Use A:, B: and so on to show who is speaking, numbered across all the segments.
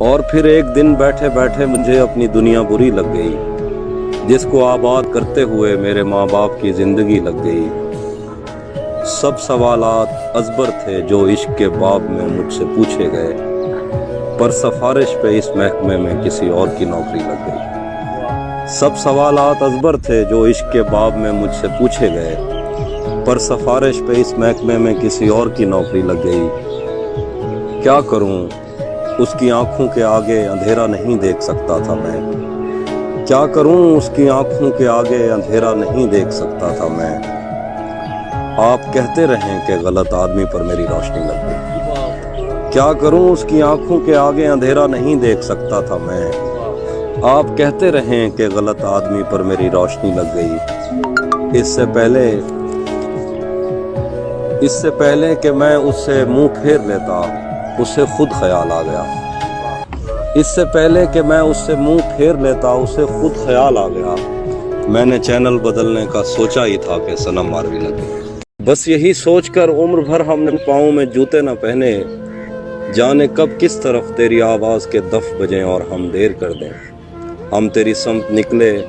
A: اور پھر ایک دن بیٹھے بیٹھے مجھے اپنی دنیا بری لگ گئی، جس کو آباد کرتے ہوئے میرے ماں باپ کی زندگی لگ گئی۔ سب سوالات ازبر تھے جو عشق کے باب میں مجھ سے پوچھے گئے، پر سفارش پہ اس محکمے میں کسی اور کی نوکری لگ گئی۔ سب سوالات ازبر تھے جو عشق کے باب میں مجھ سے پوچھے گئے، پر سفارش پہ اس محکمے میں کسی اور کی نوکری لگ گئی۔ کیا کروں، اس کی آنکھوں کے آگے اندھیرا نہیں دیکھ سکتا تھا میں۔ کیا کروں، اس کی آنکھوں کے آگے اندھیرا نہیں دیکھ سکتا تھا میں۔ آپ کہتے رہیں کہ غلط آدمی پر میری روشنی لگ گئی۔ کیا کروں، اس کی آنکھوں کے آگے اندھیرا نہیں دیکھ سکتا تھا میں۔ آپ کہتے رہیں کہ غلط آدمی پر میری روشنی لگ گئی۔ اس سے پہلے کہ میں اس سے منہ پھیر لیتا، اسے خود خیال آ گیا۔ اس سے پہلے کہ میں اس سے منہ پھیر لیتا، اسے خود خیال آ گیا۔ میں نے چینل بدلنے کا سوچا ہی تھا کہ صنم ماروی لگ گئی۔ بس یہی سوچ کر عمر بھر ہم نے پاؤں میں جوتے نہ پہنے، جانے کب کس طرف تیری آواز کے دف بجیں اور ہم دیر کر دیں۔ ہم تیری سمت نکلے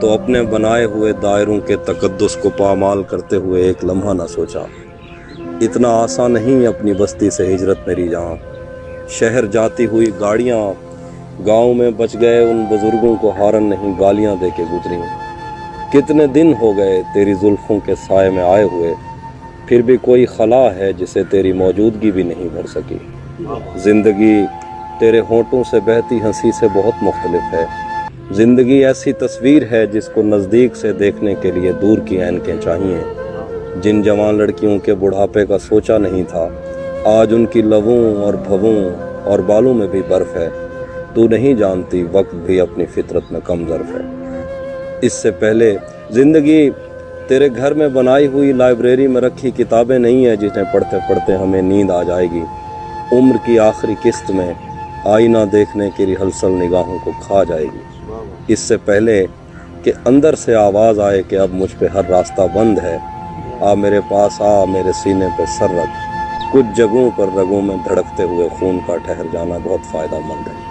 A: تو اپنے بنائے ہوئے دائروں کے تقدس کو پامال کرتے ہوئے ایک لمحہ نہ سوچا۔ اتنا آسان نہیں اپنی بستی سے ہجرت میری جان۔ شہر جاتی ہوئی گاڑیاں گاؤں میں بچ گئے، ان بزرگوں کو ہارن نہیں گالیاں دے کے گزری۔ کتنے دن ہو گئے تیری زلفوں کے سائے میں آئے ہوئے، پھر بھی کوئی خلا ہے جسے تیری موجودگی بھی نہیں بھر سکی۔ زندگی تیرے ہونٹوں سے بہتی ہنسی سے بہت مختلف ہے۔ زندگی ایسی تصویر ہے جس کو نزدیک سے دیکھنے کے لیے دور کی اینکیں چاہیے۔ جن جوان لڑکیوں کے بڑھاپے کا سوچا نہیں تھا، آج ان کی لبوں اور بھووں اور بالوں میں بھی برف ہے۔ تو نہیں جانتی وقت بھی اپنی فطرت میں کم ظرف ہے۔ اس سے پہلے زندگی تیرے گھر میں بنائی ہوئی لائبریری میں رکھی کتابیں نہیں ہے جنہیں پڑھتے پڑھتے ہمیں نیند آ جائے گی۔ عمر کی آخری قسط میں آئینہ دیکھنے کی ریہرسل نگاہوں کو کھا جائے گی۔ اس سے پہلے کہ اندر سے آواز آئے کہ اب مجھ پہ ہر راستہ بند ہے، آ میرے پاس آ، میرے سینے پہ سر رکھ۔ کچھ جگہوں پر رگوں میں دھڑکتے ہوئے خون کا ٹھہر جانا بہت فائدہ مند ہے۔